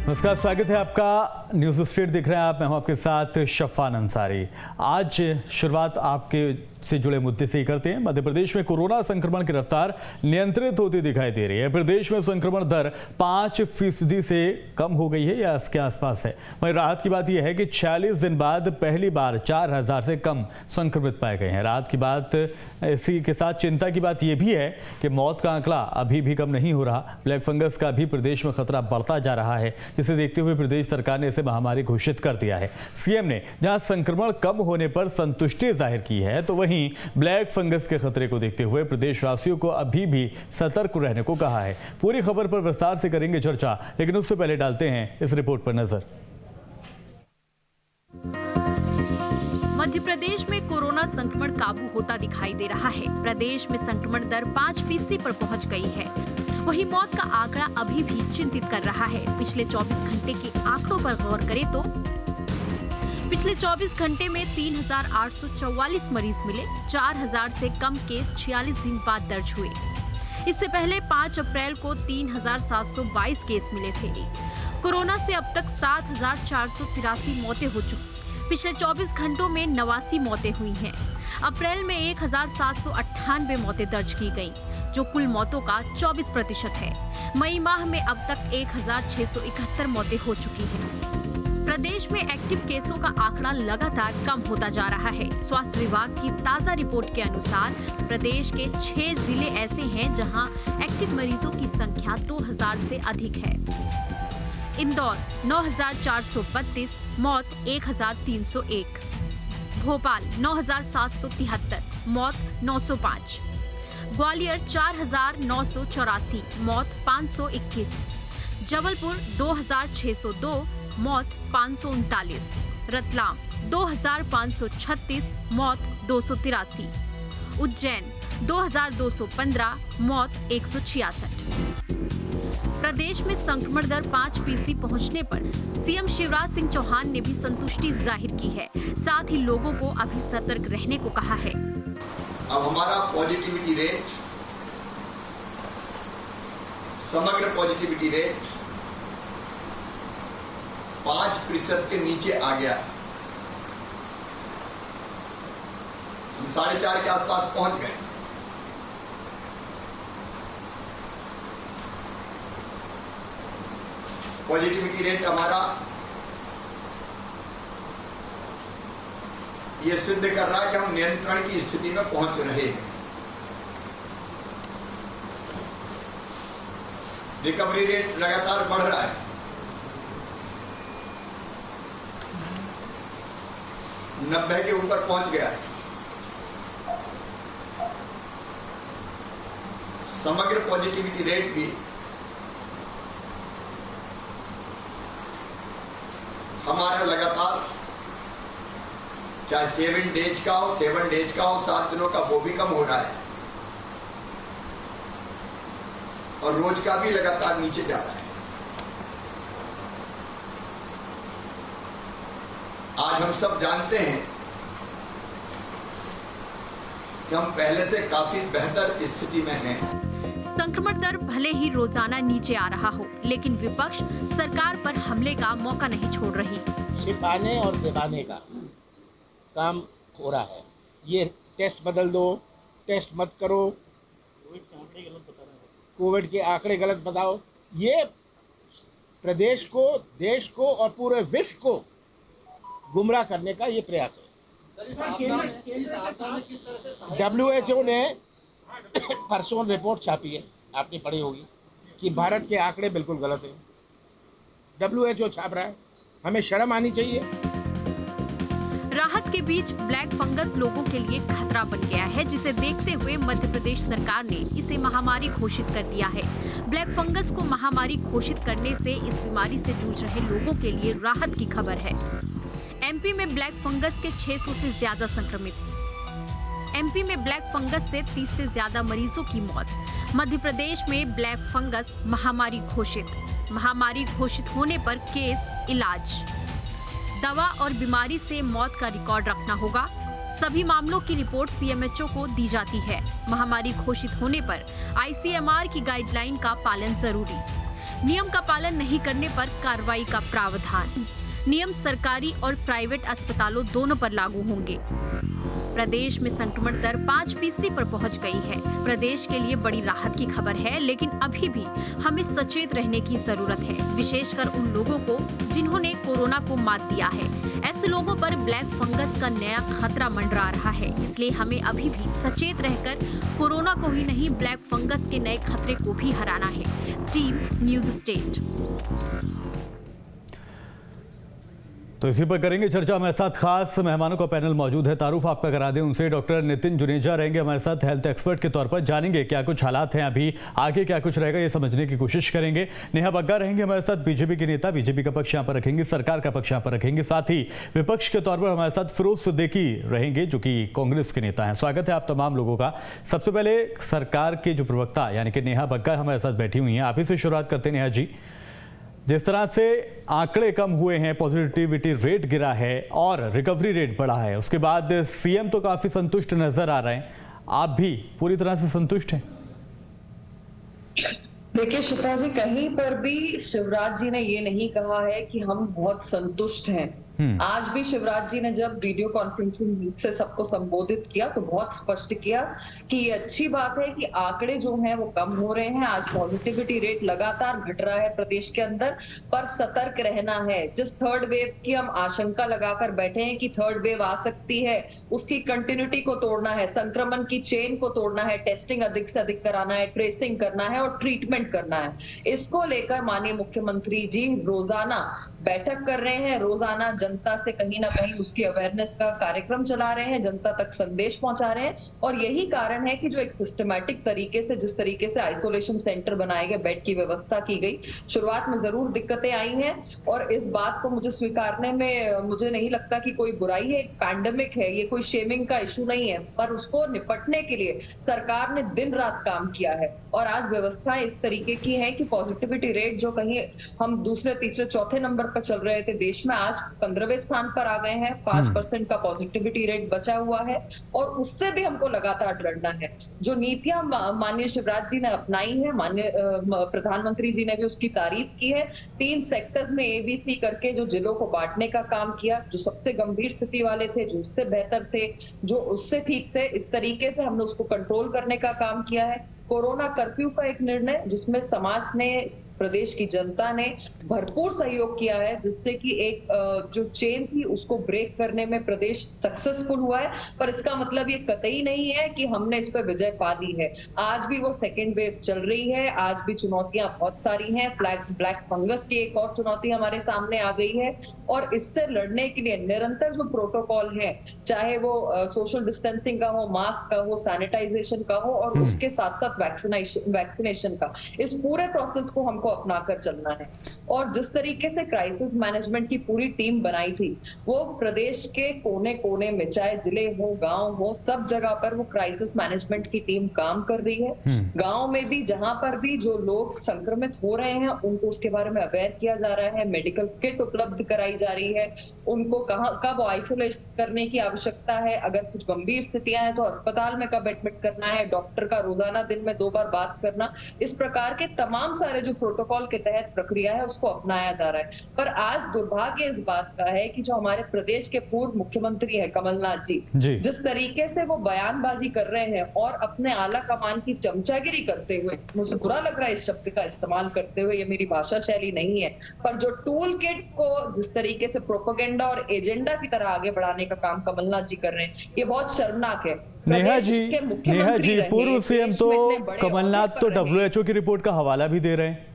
नमस्कार, स्वागत है आपका। न्यूज़ स्ट्रीट दिख रहे हैं आप, मैं हूं आपके साथ शफान अंसारी। आज शुरुआत आपके से जुड़े मुद्दे से ही करते हैं। मध्य प्रदेश में कोरोना संक्रमण की रफ्तार नियंत्रित होती दिखाई दे रही है। प्रदेश में संक्रमण दर 5% से कम हो गई है या इसके आसपास है। वहीं राहत की बात यह है कि 46 दिन बाद पहली बार 4000 से कम संक्रमित पाए गए हैं। राहत की बात, इसी के साथ चिंता की बात यह भी है कि मौत का आंकड़ा अभी भी कम नहीं हो रहा। ब्लैक फंगस का भी प्रदेश में खतरा बढ़ता जा रहा है, जिसे देखते हुए प्रदेश सरकार ने इसे महामारी घोषित कर दिया है। सीएम ने जहां संक्रमण कम होने पर संतुष्टि जाहिर की है, तो वहीं ब्लैक फंगस के खतरे को देखते हुए प्रदेशवासियों को अभी भी सतर्क रहने को कहा है। पूरी खबर पर विस्तार से करेंगे चर्चा, लेकिन उससे पहले डालते हैं इस रिपोर्ट पर नजर। मध्य प्रदेश में कोरोना संक्रमण काबू होता दिखाई दे रहा है। प्रदेश में संक्रमण दर 5% पर पहुंच गई है। वहीं मौत का आंकड़ा अभी भी चिंतित कर रहा है। पिछले 24 घंटे के आंकड़ों पर गौर करें तो पिछले 24 घंटे में 3844 मरीज मिले। 4000 से कम केस 46 दिन बाद दर्ज हुए। इससे पहले 5 अप्रैल को 3722 केस मिले थे। कोरोना से अब तक 7483 मौतें हो चुकी। पिछले 24 घंटों में 89 मौतें हुई हैं। अप्रैल में 1798 मौतें दर्ज की गईं, जो कुल मौतों का 24% है। मई माह में अब तक 1671 मौतें हो चुकी हैं। प्रदेश में एक्टिव केसों का आंकड़ा लगातार कम होता जा रहा है। स्वास्थ्य विभाग की ताज़ा रिपोर्ट के अनुसार प्रदेश के 6 जिले ऐसे हैं जहां एक्टिव मरीजों की संख्या 2000 से अधिक है। इंदौर 9432, मौत 1301। भोपाल 9773, मौत 905। ग्वालियर 4984, मौत 521। जबलपुर 2602, मौत 539। रतलाम 2536, मौत 283। उज्जैन 2215, मौत 166। प्रदेश में संक्रमण दर 5% पहुंचने पर सीएम शिवराज सिंह चौहान ने भी संतुष्टि जाहिर की है। साथ ही लोगों को अभी सतर्क रहने को कहा है। अब हमारा पॉजिटिविटी रेट, समग्र पॉजिटिविटी रेट 5% के नीचे आ गया है। हम 4.5 के आसपास पहुंच गए। पॉजिटिविटी रेट हमारा ये सिद्ध कर रहा है कि हम नियंत्रण की स्थिति में पहुंच रहे हैं। रिकवरी रेट लगातार बढ़ रहा है। 90 के ऊपर पहुंच गया है। समग्र पॉजिटिविटी रेट भी हमारा लगातार, चाहे 7 डेज का हो, 7 दिनों का, वो भी कम हो रहा है और रोज का भी लगातार नीचे जा रहा है। आज हम सब जानते हैं कि हम पहले से काफी बेहतर स्थिति में हैं। संक्रमण दर भले ही रोजाना नीचे आ रहा हो, लेकिन विपक्ष सरकार पर हमले का मौका नहीं छोड़ रही। छिपाने और दबाने का काम हो रहा है। ये टेस्ट बदल दो, टेस्ट मत करो, कोविड के आंकड़े गलत बताओ, ये प्रदेश को, देश को और पूरे विश्व को गुमराह करने का ये प्रयास है। WHO ने परसों रिपोर्ट छापी है, आपने पढ़ी होगी, कि भारत के आंकड़े बिल्कुल गलत हैं। WHO छाप रहा है, हमें शर्म आनी चाहिए। राहत के बीच ब्लैक फंगस लोगों के लिए खतरा बन गया है, जिसे देखते हुए मध्य प्रदेश सरकार ने इसे महामारी घोषित कर दिया है। ब्लैक फंगस को महामारी घोषित करने से इस बीमारी से जूझ रहे लोगों के लिए राहत की खबर है। एमपी में ब्लैक फंगस के 600 से ज्यादा संक्रमित। एमपी में ब्लैक फंगस से 30 से ज्यादा मरीजों की मौत। मध्य प्रदेश में ब्लैक फंगस महामारी घोषित। महामारी घोषित होने पर केस, इलाज, दवा और बीमारी से मौत का रिकॉर्ड रखना होगा। सभी मामलों की रिपोर्ट सीएमएचओ को दी जाती है। महामारी घोषित होने पर आईसीएमआर की गाइडलाइन का पालन जरूरी। नियम का पालन नहीं करने पर कार्रवाई का प्रावधान। नियम सरकारी और प्राइवेट अस्पतालों दोनों पर लागू होंगे। प्रदेश में संक्रमण दर 5% पर पहुंच गई है। प्रदेश के लिए बड़ी राहत की खबर है, लेकिन अभी भी हमें सचेत रहने की जरूरत है, विशेषकर उन लोगों को जिन्होंने कोरोना को मात दिया है। ऐसे लोगों पर ब्लैक फंगस का नया खतरा मंडरा रहा है, इसलिए हमें अभी भी सचेत रहकर कोरोना को ही नहीं, ब्लैक फंगस के नए खतरे को भी हराना है। Team news state. तो इसी पर करेंगे चर्चा। हमारे साथ खास मेहमानों का पैनल मौजूद है। तारुफ आपका करा दें उनसे। डॉक्टर नितिन जुनेजा रहेंगे हमारे साथ हेल्थ एक्सपर्ट के तौर पर। जानेंगे क्या कुछ हालात हैं अभी, आगे क्या कुछ रहेगा, ये समझने की कोशिश करेंगे। नेहा बग्गा रहेंगे हमारे साथ, बीजेपी के नेता। बीजेपी का पक्ष यहाँ पर रखेंगे, सरकार का पक्ष यहाँ पर रखेंगे। साथ ही विपक्ष के तौर पर हमारे साथ फिरोज सिद्दीकी रहेंगे, जो कि कांग्रेस के नेता हैं। स्वागत है आप तमाम लोगों का। सबसे पहले सरकार के जो प्रवक्ता यानी कि नेहा बग्गा हमारे साथ बैठी हुई हैं, आप ही से शुरुआत करते हैं। नेहा जी, जिस तरह से आंकड़े कम हुए हैं, पॉजिटिविटी रेट गिरा है और रिकवरी रेट बढ़ा है, उसके बाद सीएम तो काफी संतुष्ट नजर आ रहे हैं। आप भी पूरी तरह से संतुष्ट हैं? देखिए शिप्रा जी, कहीं पर भी शिवराज जी ने ये नहीं कहा है कि हम बहुत संतुष्ट हैं। आज भी शिवराज जी ने जब वीडियो कॉन्फ्रेंसिंग से सबको संबोधित किया तो बहुत स्पष्ट किया कि ये अच्छी बात है कि आंकड़े जो हैं वो कम हो रहे हैं। आज पॉजिटिविटी रेट लगातार घट रहा है प्रदेश के अंदर, पर सतर्क रहना है। जिस थर्ड वेव की हम आशंका लगाकर बैठे हैं कि थर्ड वेव आ सकती है, उसकी कंटिन्यूटी को तोड़ना है, संक्रमण की चेन को तोड़ना है, टेस्टिंग अधिक से अधिक कराना है, ट्रेसिंग करना है और ट्रीटमेंट करना है। इसको लेकर माननीय मुख्यमंत्री जी रोजाना बैठक कर रहे हैं, रोजाना जनता से कहीं ना कहीं उसकी अवेयरनेस का कार्यक्रम चला रहे हैं, जनता तक संदेश पहुंचा रहे हैं। और यही कारण है कि जो एक सिस्टमैटिक तरीके से, जिस तरीके से आइसोलेशन सेंटर बनाए गए, बेड की व्यवस्था की गई, शुरुआत में जरूर दिक्कतें आई हैं और इस बात को मुझे स्वीकारने में मुझे नहीं लगता कि कोई बुराई है। एक पैंडेमिक है, ये कोई शेमिंग का इशू नहीं है, पर उसको निपटने के लिए सरकार ने दिन रात काम किया है। और आज व्यवस्था इस तरीके की है कि पॉजिटिविटी रेट जो कहीं हम दूसरे तीसरे चौथे नंबर पर चल रहे थे देश में, आज 15वें स्थान पर आ गए हैं। 5% का पॉजिटिविटी रेट बचा हुआ है और उससे भी हमको लगातार लड़ना है। जो नीतियां माननीय शिवराज जी ने अपनाई है, माननीय प्रधानमंत्री जी ने भी उसकी तारीफ की है। 3 सेक्टर्स में ABC करके जो जिलों को बांटने का काम किया, जो सबसे गंभीर स्थिति वाले थे, जो उससे बेहतर थे, जो उससे ठीक थे, इस तरीके से हमने उसको कंट्रोल करने का काम किया है। कोरोना कर्फ्यू का एक निर्णय जिसमें समाज ने, प्रदेश की जनता ने भरपूर सहयोग किया है, जिससे कि एक जो चेन थी उसको ब्रेक करने में प्रदेश सक्सेसफुल हुआ है। पर इसका मतलब ये कतई नहीं है कि हमने इस पर विजय पा दी है। आज भी वो सेकेंड वेव चल रही है, आज भी चुनौतियां बहुत सारी हैं। ब्लैक फंगस की एक और चुनौती हमारे सामने आ गई है और इससे लड़ने के लिए निरंतर जो प्रोटोकॉल है, चाहे वो सोशल डिस्टेंसिंग का हो, मास्क का हो, सैनिटाइजेशन का हो और उसके साथ साथ वैक्सीनेशन का, इस पूरे प्रोसेस को हमको अपनाकर चलना है। और जिस तरीके से क्राइसिस मैनेजमेंट की पूरी टीम बनाई थी, वो प्रदेश के कोने कोने में, चाहे जिले हो, गांव हो, सब जगह पर वो क्राइसिस मैनेजमेंट की टीम काम कर रही है। गांव में भी जहां पर भी जो लोग संक्रमित हो रहे हैं उनको उसके बारे में अवेयर किया जा रहा है, मेडिकल किट उपलब्ध कराई जा रही है, उनको कब आइसोलेट करने की आवश्यकता है, अगर कुछ गंभीर स्थितियां हैं तो अस्पताल में कब एडमिट करना है, डॉक्टर का रोजाना दिन में 2 बार बात करना, इस प्रकार के तमाम सारे जो प्रोटोकॉल के तहत प्रक्रिया है उसको अपनाया जा रहा है। पर आज दुर्भाग्य इस बात का है कि जो हमारे प्रदेश के पूर्व मुख्यमंत्री है कमलनाथ जी, जिस तरीके से वो बयानबाजी कर रहे हैं और अपने आला कमान की चमचागिरी करते हुए, मुझे बुरा लग रहा है इस शब्द का इस्तेमाल करते हुए, ये मेरी भाषा शैली नहीं है, पर जो टूल किट को जिस तरीके से प्रोपेगेंडा और एजेंडा की तरह आगे बढ़ाने का काम कमलनाथ जी कर रहे हैं, ये बहुत शर्मनाक है। नेहा जी, पूर्व सीएम तो कमलनाथ तो WHO की रिपोर्ट का हवाला भी दे रहे हैं।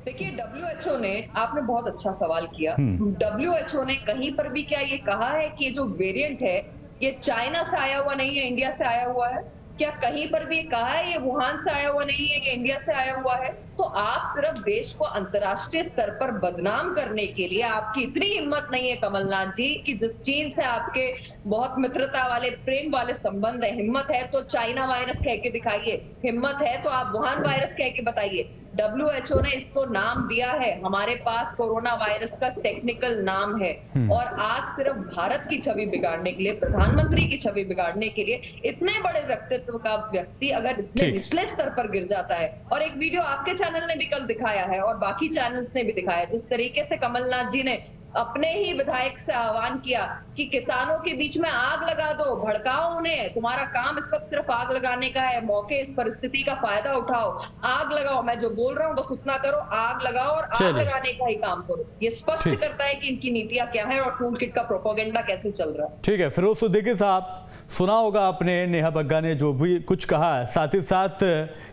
देखिए, WHO ने, आपने बहुत अच्छा सवाल किया, WHO ने कहीं पर भी क्या ये कहा है कि ये जो वेरिएंट है ये चाइना से आया हुआ नहीं है, इंडिया से आया हुआ है? क्या कहीं पर भी कहा है ये वुहान से आया हुआ नहीं है, ये इंडिया से आया हुआ है? तो आप सिर्फ देश को अंतर्राष्ट्रीय स्तर पर बदनाम करने के लिए, आपकी इतनी हिम्मत नहीं है कमलनाथ जी कि जिस चीन से आपके बहुत मित्रता वाले, प्रेम वाले संबंध है। हिम्मत है तो चाइना वायरस कह के दिखाइए, हिम्मत है तो आप वुहान वायरस कह के बताइए। WHO ने इसको नाम दिया है, हमारे पास कोरोना वायरस का टेक्निकल नाम है। और आज सिर्फ भारत की छवि बिगाड़ने के लिए, प्रधानमंत्री की छवि बिगाड़ने के लिए इतने बड़े व्यक्तित्व का व्यक्ति अगर इतने निचले स्तर पर गिर जाता है, और एक वीडियो आपके चैनल ने भी कल दिखाया है और बाकी चैनल्स ने भी दिखाया, जिस तरीके से कमलनाथ जी ने अपने ही विधायक से आह्वान किया कि किसानों के बीच में आग लगा दो, भड़काओ उन्हें, तुम्हारा काम इस वक्त सिर्फ आग लगाने का है, मौके इस परिस्थिति का फायदा उठाओ, आग लगाओ, मैं जो बोल रहा हूँ बस उतना करो, आग लगाओ और आग लगाने का ही काम करो। ये स्पष्ट करता है कि इनकी नीतियां क्या है और टूल किट का प्रोपेगेंडा कैसे चल रहा है। ठीक है, फिरोज सिद्दीकी साहब, सुना होगा आपने नेहा बग्गा ने जो भी कुछ कहा है, साथ ही साथ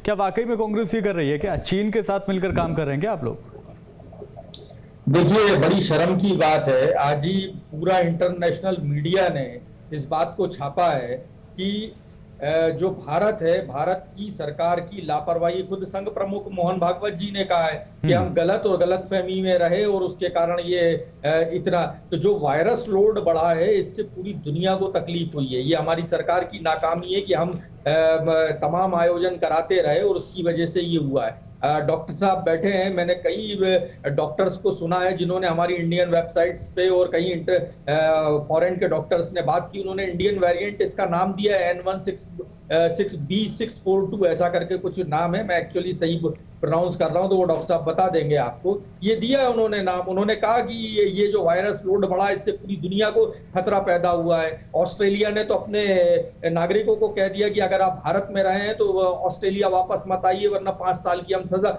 क्या वाकई में कांग्रेस ये कर रही है, क्या चीन के साथ मिलकर काम कर रहे हैं क्या आप लोग? देखिए, बड़ी शर्म की बात है, आज ही पूरा इंटरनेशनल मीडिया ने इस बात को छापा है कि जो भारत है, भारत की सरकार की लापरवाही, खुद संघ प्रमुख मोहन भागवत जी ने कहा है कि हम गलत और गलतफहमी में रहे और उसके कारण ये इतना, तो जो वायरस लोड बढ़ा है इससे पूरी दुनिया को तकलीफ हुई है। ये हमारी सरकार की नाकामी है कि हम तमाम आयोजन कराते रहे और उसकी वजह से ये हुआ है। डॉक्टर साहब बैठे हैं, मैंने कई डॉक्टर्स को सुना है जिन्होंने हमारी इंडियन वेबसाइट्स पे और कई फॉरेन के डॉक्टर्स ने बात की, उन्होंने इंडियन वेरिएंट इसका नाम दिया है N166B642, ऐसा करके कुछ नाम है, मैं एक्चुअली सही प्रोनाउंस कर रहा हूं तो वो डॉक्टर साहब बता देंगे आपको। ये दिया है उन्होंने नाम, उन्होंने कहा कि ये जो वायरस लोड बढ़ा है इससे पूरी दुनिया को खतरा पैदा हुआ है। ऑस्ट्रेलिया ने तो अपने नागरिकों को कह दिया कि अगर आप भारत में रहे हैं तो ऑस्ट्रेलिया वापस मत आइए, वरना 5 साल की हम सजा,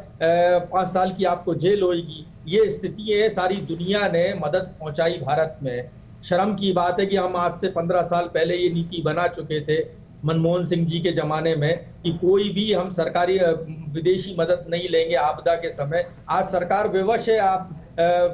5 साल की आपको जेल होगी। ये स्थिति है, सारी दुनिया ने मदद पहुंचाई भारत में। शर्म की बात है कि हम आज से 15 साल पहले ये नीति बना चुके थे मनमोहन सिंह जी के जमाने में कि कोई भी हम सरकारी विदेशी मदद नहीं लेंगे आपदा के समय। आज सरकार विवश है आप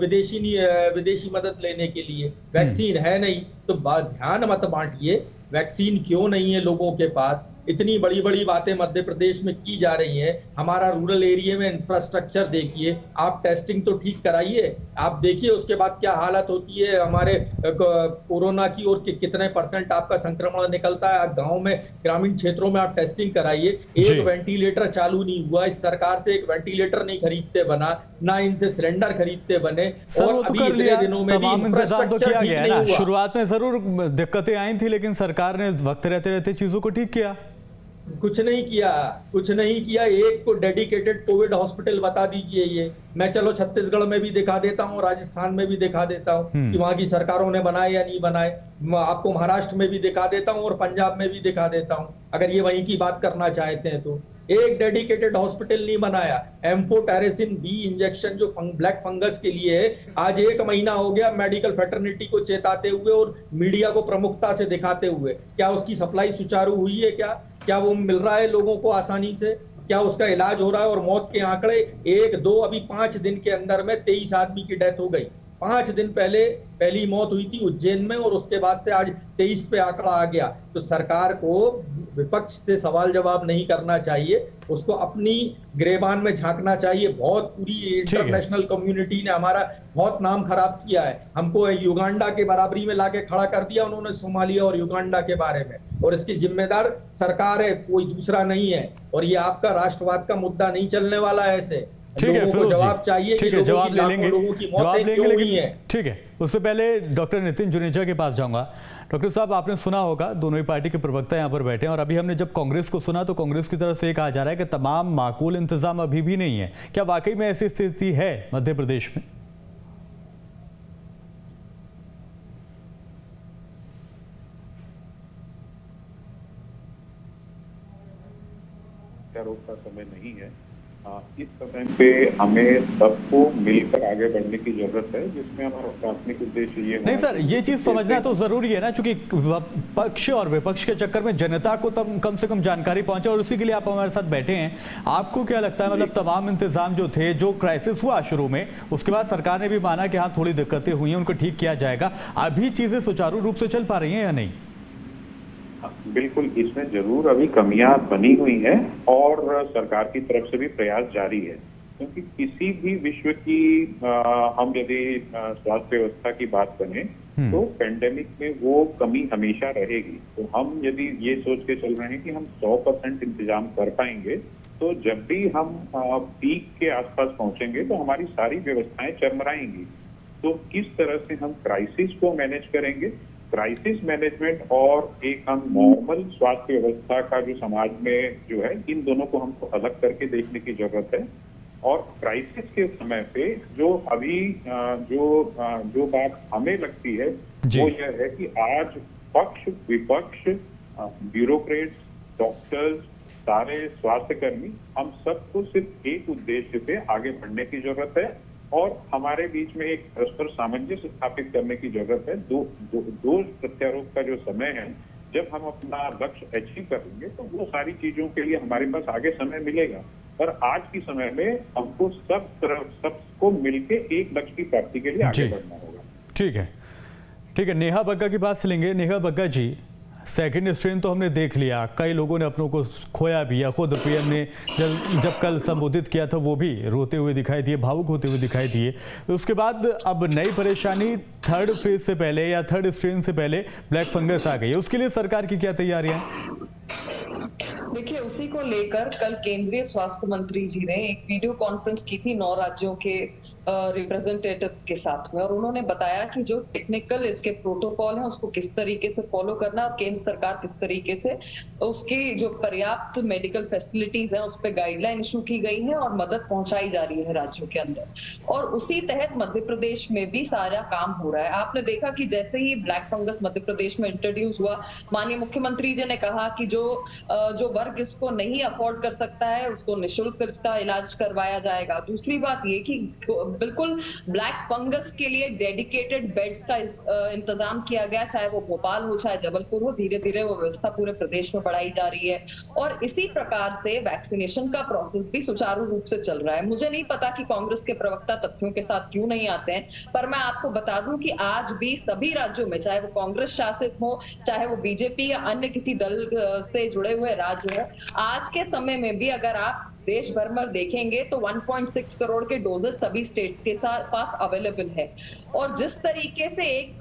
विदेशी मदद लेने के लिए, वैक्सीन है नहीं तो ध्यान मत बांटिए। वैक्सीन क्यों नहीं है लोगों के पास? इतनी बड़ी बड़ी बातें मध्य प्रदेश में की जा रही हैं। हमारा रूरल एरिया में इंफ्रास्ट्रक्चर देखिए, आप टेस्टिंग तो ठीक कराइए, आप देखिए उसके बाद क्या हालत होती है हमारे कोरोना की, और कितने % आपका संक्रमण निकलता है। गांव में, ग्रामीण क्षेत्रों में आप टेस्टिंग कराइए। एक वेंटिलेटर चालू नहीं हुआ, इस सरकार से एक वेंटिलेटर नहीं खरीदते बना, ना इनसे सिलेंडर खरीदते बने, और अभी इतने दिनों में भी इंफ्रास्ट्रक्चर ठीक नहीं हुआ। शुरुआत में जरूर दिक्कतें आई थी, लेकिन सरकार ने वक्त रहते रहते चीजों को ठीक किया। कुछ नहीं किया। एक को डेडिकेटेड कोविड हॉस्पिटल बता दीजिए। ये मैं चलो छत्तीसगढ़ में भी दिखा देता हूँ, राजस्थान में भी दिखा देता हूँ कि वहां की सरकारों ने बनाए या नहीं बनाए। आपको महाराष्ट्र में भी दिखा देता हूँ और पंजाब में भी दिखा देता हूँ, अगर ये वहीं की बात करना चाहते हैं तो। एक डेडिकेटेड हॉस्पिटल नहीं बनाया। एम्फोटेरेसिन बी इंजेक्शन जो ब्लैक फंगस के लिए है, आज 1 महीना हो गया मेडिकल फेटर्निटी को चेताते हुए और मीडिया को प्रमुखता से दिखाते हुए। क्या उसकी सप्लाई सुचारू हुई है? क्या वो मिल रहा है लोगों को आसानी से? क्या उसका इलाज हो रहा है? और मौत के आंकड़े 1, 2, अभी 5 दिन के अंदर में 23 आदमी की डेथ हो गई। 5 दिन पहले पहली मौत हुई थी उज्जैन में, और उसके बाद से आज 23 पे आंकड़ा आ गया। तो सरकार को विपक्ष से सवाल जवाब नहीं करना चाहिए, उसको अपनी गिरेबान में झांकना चाहिए। बहुत पूरी इंटरनेशनल कम्युनिटी ने हमारा बहुत नाम खराब किया है, हमको युगांडा के बराबरी में लाके खड़ा कर दिया उन्होंने सोमालिया और युगांडा के बारे में, और इसकी जिम्मेदार सरकार है, कोई दूसरा नहीं है। और ये आपका राष्ट्रवाद का मुद्दा नहीं चलने वाला है ऐसे। ठीक है, लोगों को जवाब चाहिए कि जवाब ले लेंगे, लोगों की मौतें क्यों हुई हैं। ठीक है, उससे पहले डॉक्टर नितिन जुनेजा के पास जाऊंगा। डॉक्टर साहब, आपने सुना होगा, दोनों ही पार्टी के प्रवक्ता यहाँ पर बैठे हैं, और अभी हमने जब कांग्रेस को सुना तो कांग्रेस की तरफ से कहा जा रहा है कि तमाम माकूल इंतजाम अभी भी नहीं है। क्या वाकई में ऐसी स्थिति है मध्य प्रदेश में? रोक का समय नहीं है। इस समय पे हमें सबको मिलकर आगे बढ़ने की जरूरत है, जिसमें हमारा प्राथमिक उद्देश्य ये नहीं सर, ये चीज समझना तो जरूरी है ना, क्योंकि पक्ष और विपक्ष के चक्कर में जनता को कम से कम जानकारी पहुंचे, और उसी के लिए आप हमारे साथ बैठे हैं। आपको क्या लगता है, मतलब तमाम इंतजाम जो थे, जो क्राइसिस हुआ शुरू में, उसके बाद सरकार ने भी माना कि हाँ थोड़ी दिक्कतें हुई हैं, उनको ठीक किया जाएगा, अभी चीजें सुचारू रूप से चल पा रही हैं या नहीं? बिल्कुल, इसमें जरूर अभी कमियां बनी हुई हैं और सरकार की तरफ से भी प्रयास जारी है, क्योंकि किसी भी विश्व की हम यदि स्वास्थ्य व्यवस्था की बात करें तो पेंडेमिक में वो कमी हमेशा रहेगी। तो हम यदि ये सोच के चल रहे हैं कि हम 100% इंतजाम कर पाएंगे, तो जब भी हम पीक के आसपास पहुंचेंगे तो हमारी सारी व्यवस्थाएं चरमराएंगी। तो किस तरह से हम क्राइसिस को मैनेज करेंगे, क्राइसिस मैनेजमेंट और एक हम नॉर्मल स्वास्थ्य व्यवस्था का जो समाज में जो है, इन दोनों को हमको अलग करके देखने की जरूरत है। और क्राइसिस के समय पे जो अभी जो बात हमें लगती है वो यह है कि आज पक्ष विपक्ष, ब्यूरोक्रेट्स, डॉक्टर्स, सारे स्वास्थ्य कर्मी, हम सबको सिर्फ एक उद्देश्य पे आगे बढ़ने की जरूरत है और हमारे बीच में एक परस्पर सामंजस्य स्थापित करने की जरूरत है। दो प्रत्यारोप का जो समय है, जब हम अपना लक्ष्य अचीव करेंगे तो वो सारी चीजों के लिए हमारे पास आगे समय मिलेगा। पर आज की समय में हमको सबको मिलके एक लक्ष्य की प्राप्ति के लिए आगे बढ़ना होगा। ठीक है, नेहा बग्गा की बात से लेंगे। नेहा बग्गा जी, सेकेंड स्ट्रेन तो हमने देख लिया, कई लोगों ने अपनों को खोया भी, या खुद पीएम ने जब कल संबोधित किया था वो भी रोते हुए दिखाई दिए, भावुक होते हुए दिखाई दिए। उसके बाद अब नई परेशानी थर्ड फेज से पहले या थर्ड स्ट्रेन से पहले ब्लैक फंगस आ गई है, उसके लिए सरकार की क्या तैयारियां? देखिए, उसी को लेकर कल केंद्रीय स्वास्थ्य मंत्री जी ने एक वीडियो कॉन्फ्रेंस की थी 9 राज्यों के रिप्रेजेंटेटिव्स के साथ में, और उन्होंने बताया कि जो टेक्निकल इसके प्रोटोकॉल है उसको किस तरीके से फॉलो करना और केंद्र सरकार किस तरीके से उसकी जो पर्याप्त मेडिकल फैसिलिटीज है उस पर गाइडलाइन इशू की गई है और मदद पहुंचाई जा रही है राज्यों के अंदर। और उसी तहत मध्य प्रदेश में भी सारा काम हो रहा है। आपने देखा कि जैसे ही ब्लैक फंगस मध्य प्रदेश में इंट्रोड्यूस हुआ, माननीय मुख्यमंत्री जी ने कहा कि जो वर्ग इसको नहीं अफोर्ड कर सकता है उसको निःशुल्क इसका इलाज करवाया जाएगा। दूसरी बात ये कि बिल्कुल ब्लैक फंगस के लिए डेडिकेटेड बेड्स का इंतजाम किया गया, चाहे वो भोपाल हो चाहे जबलपुर हो। धीरे धीरे वो व्यवस्था पूरे प्रदेश में बढ़ाई जा रही है और इसी प्रकार से वैक्सीनेशन का प्रोसेस भी सुचारू रूप से चल रहा है। मुझे नहीं पता कि कांग्रेस के प्रवक्ता तथ्यों के साथ क्यों नहीं आते हैं, पर मैं आपको बता दूं कि आज भी सभी राज्यों में, चाहे वो कांग्रेस शासित हो चाहे वो बीजेपी या अन्य किसी दल से जुड़े हुए राज्य हो, आज के समय में भी अगर आप देश भर में देखेंगे तो 1.6 करोड़ के डोजेस सभी स्टेट्स के पास अवेलेबल है। और जिस तरीके से एक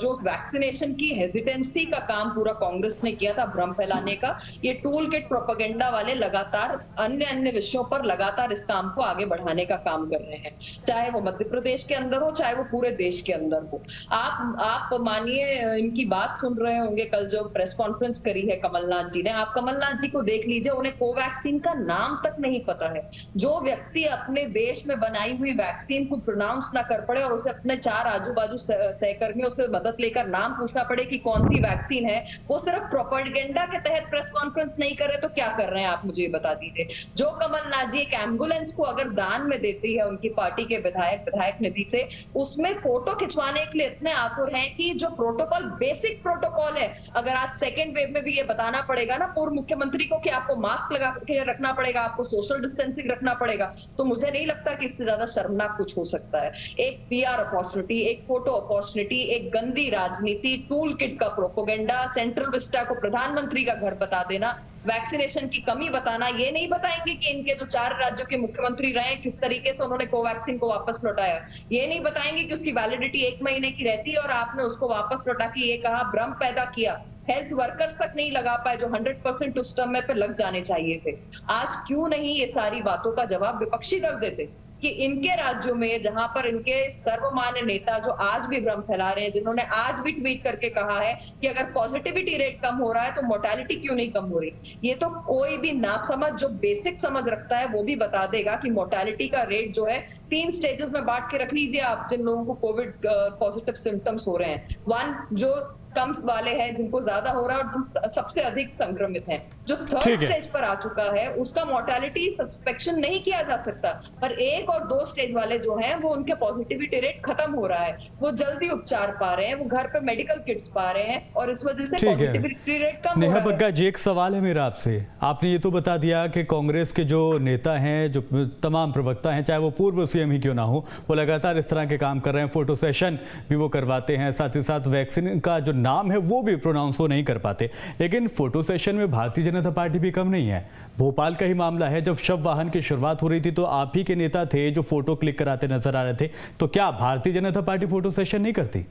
जो वैक्सीनेशन की हेजिटेंसी का काम पूरा कांग्रेस ने किया था, भ्रम फैलाने का, ये टूल किट प्रोपेगेंडा वाले लगातार अन्य विषयों पर लगातार इस काम को आगे बढ़ाने का काम कर रहे हैं, चाहे वो मध्य प्रदेश के अंदर हो चाहे वो पूरे देश के अंदर हो। आप मानिए, इनकी बात सुन रहे होंगे, कल जो प्रेस कॉन्फ्रेंस करी है कमलनाथ जी ने, आप कमलनाथ जी को देख लीजिए, उन्हें कोवैक्सीन का नाम तक नहीं पता है। जो व्यक्ति अपने देश में बनाई हुई वैक्सीन को प्रोनाउंस ना कर पड़े और उसे अपने 4 आजू बाजू सहकर्मियों से मदद लेकर नाम पूछना पड़े कि कौन सी वैक्सीन है, वो सिर्फ प्रोपेगेंडा के तहत प्रेस कॉन्फ्रेंस नहीं कर रहे तो क्या कर रहे हैं आप मुझे बता दीजिए। जो कमलनाथ जी एक एम्बुलेंस को अगर दान में देती है उनकी पार्टी के विधायक निधि से, उसमें फोटो खिंचवाने के लिए इतने आतुर हैं कि जो प्रोटोकॉल, बेसिक प्रोटोकॉल है, अगर आज सेकेंड वेव में भी ये बताना पड़ेगा ना पूर्व मुख्यमंत्री को कि आपको मास्क लगा के रखना पड़ेगा, आपको सोशल डिस्टेंसिंग रखना पड़ेगा, तो मुझे नहीं लगता कि इससे ज्यादा शर्मनाक कुछ हो सकता है। एक पीआर अपॉर्चुनिटी, एक फोटो अपॉर्चुनिटी, एक गंदी राजनीति, टूल किट का प्रोपेगेंडा, सेंट्रल विस्टा को प्रधानमंत्री का घर बता देना, वैक्सीनेशन की कमी बताना। ये नहीं बताएंगे कि इनके जो 4 राज्यों के मुख्यमंत्री रहे किस तरीके से उन्होंने कोवैक्सीन को वापस लौटाया। ये नहीं बताएंगे कि उसकी वैलिडिटी 1 महीने की रहती है और आपने उसको वापस लौटा के ये कहा, भ्रम पैदा किया। हेल्थ वर्कर्स तक नहीं लगा पाए जो 100% उस समय पे लग जाने चाहिए थे। आज क्यों नहीं ये सारी बातों का जवाब विपक्षी दल देते कि इनके राज्यों में, जहां पर इनके सर्वमान्य नेता जो आज भी भ्रम फैला रहे हैं, जिन्होंने आज भी ट्वीट करके कहा है कि अगर पॉजिटिविटी रेट कम हो रहा है तो मोर्टेलिटी क्यों नहीं कम हो रही, ये तो कोई भी नासमझ जो बेसिक समझ रखता है वो भी बता देगा कि मोर्टेलिटी का रेट जो है 3 स्टेजेस में बांट के रख लीजिए आप, जिन लोगों को कोविड पॉजिटिव सिम्टम्स हो रहे हैं। 1 जो कम वाले हैं, जिनको ज्यादा हो रहा है, और जो सबसे अधिक संक्रमित हैं, जो 3rd स्टेज पर आ चुका है उसका मोर्टेलिटी सस्पेक्शन नहीं किया जा सकता, पर 1 और 2 स्टेज वाले जो हैं वो उनके पॉजिटिविटी रेट खत्म हो रहा है, वो जल्दी उपचार पा रहे हैं, वो घर पे मेडिकल किट्स पा रहे हैं और इस वजह से पॉजिटिविटी रेट कम हो रहा है। नेहा बग्गा जी, एक सवाल है मेरा आपसे। आपने ये तो बता दिया कि कांग्रेस के जो नेता हैं, जो तमाम प्रवक्ता हैं, चाहे वो पूर्व सीएम ही क्यों ना हो, वो लगातार इस तरह के काम कर रहे हैं, फोटो सेशन भी वो करवाते हैं, साथ ही साथ वैक्सीन का जो नाम है वो भी प्रोनाउंस वो नहीं कर पाते। लेकिन फोटो सेशन में भारतीय जनता पार्टी भी कम नहीं है। भोपाल का ही मामला है, जब शव वाहन की शुरुआत हो रही थी तो आप ही के नेता थे जो फोटो क्लिक कराते नजर आ रहे थे, तो क्या Bharatiya Janata party photo session नहीं करती?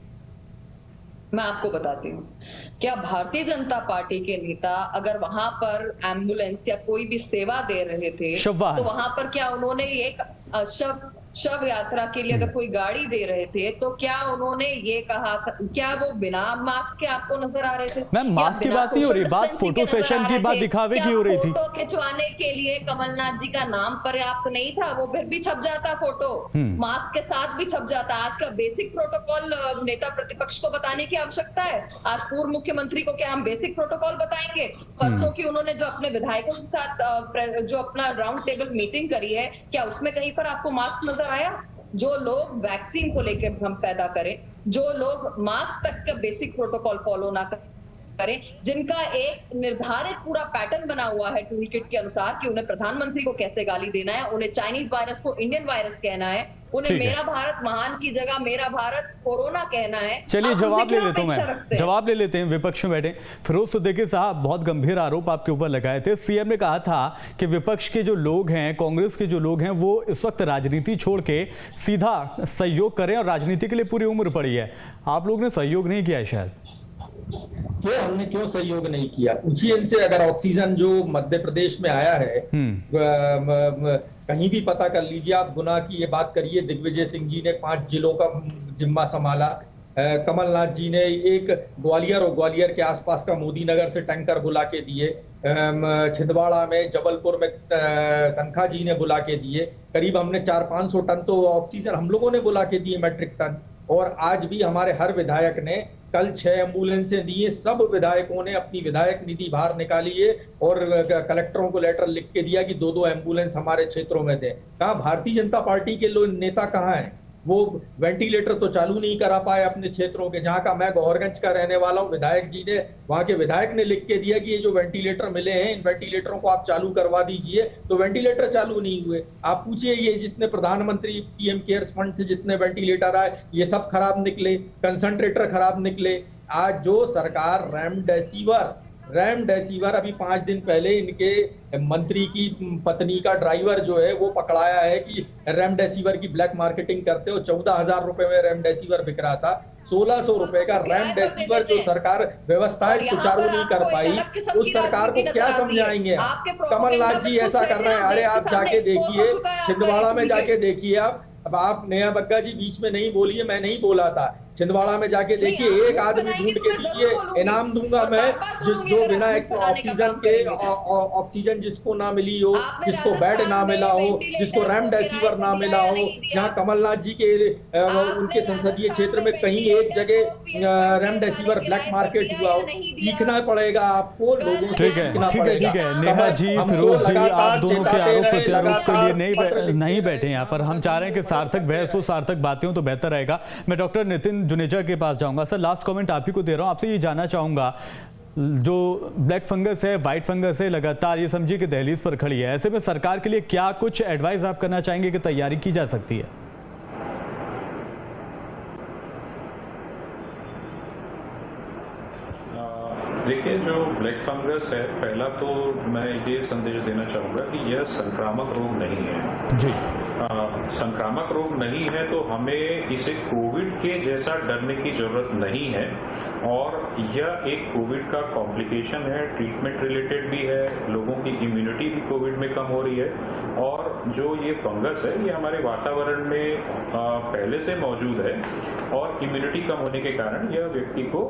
मैं आपको बताती हूँ, क्या भारतीय जनता पार्टी के नेता अगर वहां पर एम्बुलेंस या कोई भी सेवा दे रहे थे शववाहन। तो वहां पर क्या उन्होंने एक शव यात्रा के लिए अगर कोई गाड़ी दे रहे थे तो क्या उन्होंने ये कहा था, क्या वो बिना मास्क के आपको नजर आ रहे थे? मैम, मास्क की बात नहीं हो रही, बात फोटो सेशन की, बात दिखावे की हो रही थी। फोटो खिंचवाने के लिए कमलनाथ जी का नाम पर्याप्त नहीं था, वो फिर भी छप जाता फोटो, मास्क के साथ भी छप जाता। आज का बेसिक प्रोटोकॉल नेता प्रतिपक्ष को बताने की आवश्यकता है। आज पूर्व मुख्यमंत्री को क्या हम बेसिक प्रोटोकॉल बताएंगे? परसों की उन्होंने जो अपने विधायकों के साथ जो अपना राउंड टेबल मीटिंग करी है, क्या उसमें कहीं पर आपको मास्क नजर आया? जो लोग वैक्सीन को लेकर हम पैदा करें, जो लोग मास्क तक का बेसिक प्रोटोकॉल फॉलो ना करें, जिनका एक निर्धारित पूरा पैटर्न बना हुआ है टूल किट के अनुसार कि उन्हें प्रधानमंत्री को कैसे गाली देना है, उन्हें चाइनीज वायरस को इंडियन वायरस कहना है, उन्हें मेरा भारत महान की जगह मेरा भारत कोरोना कहना है। चलिए जवाब ले लेता हूं मैं, जवाब ले लेते हैं। विपक्ष में बैठे फिरोज सिद्दीकी साहब बहुत गंभीर आरोप आपके ऊपर लगाए थे। सीएम ने कहा था कि विपक्ष के जो लोग हैं, कांग्रेस के जो लोग हैं, वो इस वक्त राजनीति छोड़ के सीधा सहयोग करें और राजनीति के लिए पूरी उम्र पड़ी है। आप लोग ने सहयोग नहीं किया है शायद। हमने क्यों सहयोग नहीं किया? पूछिए इनसे, अगर ऑक्सीजन जो मध्य प्रदेश में आया है कहीं भी पता कर लीजिए आप, गुना की ये बात करिए। दिग्विजय सिंह जी ने 5 जिलों का जिम्मा संभाला, कमलनाथ जी ने एक ग्वालियर और ग्वालियर के आसपास का मोदी नगर से टैंकर बुला के दिए, छिंदवाड़ा में, जबलपुर में तनखा जी ने बुला के दिए। करीब हमने 400-500 टन तो ऑक्सीजन हम लोगों ने बुला के दिए, मैट्रिक टन। और आज भी हमारे हर विधायक ने कल 6 एम्बुलेंसें दी हैं। सब विधायकों ने अपनी विधायक निधि बाहर निकाली है और कलेक्टरों को लेटर लिख के दिया कि 2-2 एम्बुलेंस हमारे क्षेत्रों में दें। कहाँ भारतीय जनता पार्टी के लोग नेता कहाँ हैं? वो वेंटिलेटर तो चालू नहीं करा पाए अपने क्षेत्रों के। जहां का मैं गौहरगंज का रहने वाला हूं, विधायक जी ने, वहां के विधायक ने लिख के दिया कि ये जो वेंटिलेटर मिले हैं, इन वेंटिलेटरों को आप चालू करवा दीजिए, तो वेंटिलेटर चालू नहीं हुए। आप पूछिए ये जितने प्रधानमंत्री पीएम केयर्स फंड से जितने वेंटिलेटर आए, ये सब खराब निकले, कंसंट्रेटर खराब निकले। आज जो सरकार रेमडेसिविर अभी 5 दिन पहले इनके मंत्री की पत्नी का ड्राइवर जो है वो पकड़ाया है कि रेमडेसिविर की ब्लैक मार्केटिंग करते हो। 14,000 रुपए में रेमडेसिविर बिक रहा था। 1,600 रुपए का रेमडेसिविर जो सरकार व्यवस्थाएं सुचारू नहीं कर पाई, उस सरकार को क्या समझाएंगे? कमलनाथ जी ऐसा कर रहे हैं। अरे आप जाके देखिए, छिंदवाड़ा में जाके देखिए आप। अब आप नेहा बग्गा जी बीच में नहीं बोलिए, मैं नहीं बोला था। छिंदवाड़ा में जाके देखिए, एक आदमी ढूंढ के दीजिए, इनाम दूंगा मैं, जो बिना ऑक्सीजन के, ऑक्सीजन जिसको ना मिली हो, जिसको बेड ना मिला हो, जिसको रेमडेसिविर ना मिला हो। जहां कमलनाथ जी के उनके संसदीय क्षेत्र में कहीं एक जगह रेमडेसिविर ब्लैक मार्केट हुआ हो। सीखना पड़ेगा आपको, लोगों से सीखना पड़ेगा। ठीक है नेहा जी, फिरोज जी, आप दोनों के आरोप प्रत्यारोप के लिए नहीं बैठे यहाँ पर। हम चाह रहे हैं कि सार्थक बहस हो, सार्थक बातें हो तो बेहतर रहेगा। मैं डॉक्टर नितिन जुनेजा के पास जाऊंगा। सर, लास्ट कमेंट आप ही को दे रहा हूं। आपसे ये जानना चाहूंगा, जो ब्लैक फंगस है, व्हाइट फंगस है, लगातार ये समझिए कि दहलीज पर खड़ी है, ऐसे में सरकार के लिए क्या कुछ एडवाइस आप करना चाहेंगे कि तैयारी की जा सकती है? देखिए, जो ब्लैक फंगस है, पहला तो मैं ये संदेश देना चाहूँगा कि यह संक्रामक रोग नहीं है जी। संक्रामक रोग नहीं है तो हमें इसे कोविड के जैसा डरने की जरूरत नहीं है। और यह एक कोविड का कॉम्प्लिकेशन है, ट्रीटमेंट रिलेटेड भी है, लोगों की इम्यूनिटी भी कोविड में कम हो रही है। और जो ये फंगस है, ये हमारे वातावरण में पहले से मौजूद है और इम्यूनिटी कम होने के कारण यह व्यक्ति को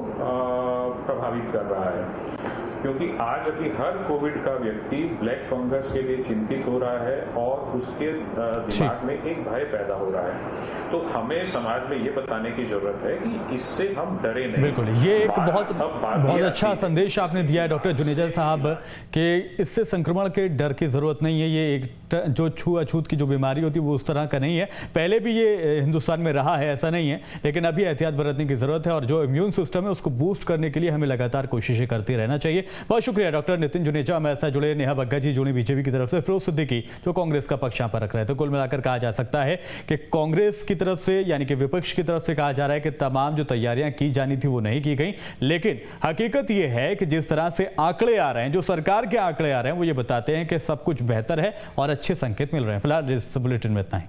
प्रभावित कर रहा है। क्योंकि आज अभी हर कोविड का व्यक्ति ब्लैक फंगस के लिए चिंतित हो रहा है और उसके दिमाग में एक भय पैदा हो रहा है। तो हमें समाज में ये बताने की जरूरत है कि इससे हम डरे नहीं। बिल्कुल, ये एक बहुत अच्छा संदेश आपने दिया है डॉक्टर जुनेजा साहब कि इससे संक्रमण के डर की जरूरत नहीं है। ये एक जो छूआछूत की जो बीमारी होती है वो उस तरह का नहीं है। पहले भी ये हिंदुस्तान में रहा है, ऐसा नहीं है, लेकिन अभी एहतियात बरतने की जरूरत है और जो इम्यून सिस्टम है उसको बूस्ट करने के लिए हमें लगातार कोशिशें करते रहना चाहिए। बहुत शुक्रिया डॉक्टर नितिन जुनेजा, हमारे साथ जुड़े। नेहा बग्गा जी जुड़ी बीजेपी की तरफ से, फिरोज सिद्दीकी जो कांग्रेस का पक्ष यहाँ पर रख रहे थे। कुल मिलाकर कहा जा सकता है कि कांग्रेस की तरफ से, यानी कि विपक्ष की तरफ से कहा जा रहा है कि तमाम जो तैयारियां की जानी थी वो नहीं की गई, लेकिन हकीकत ये है कि जिस तरह से आंकड़े आ रहे हैं, जो सरकार के आंकड़े आ रहे हैं, वो ये बताते हैं कि सब कुछ बेहतर है और अच्छे संकेत मिल रहे हैं। फिलहाल इस बुलेटिन में इतना ही।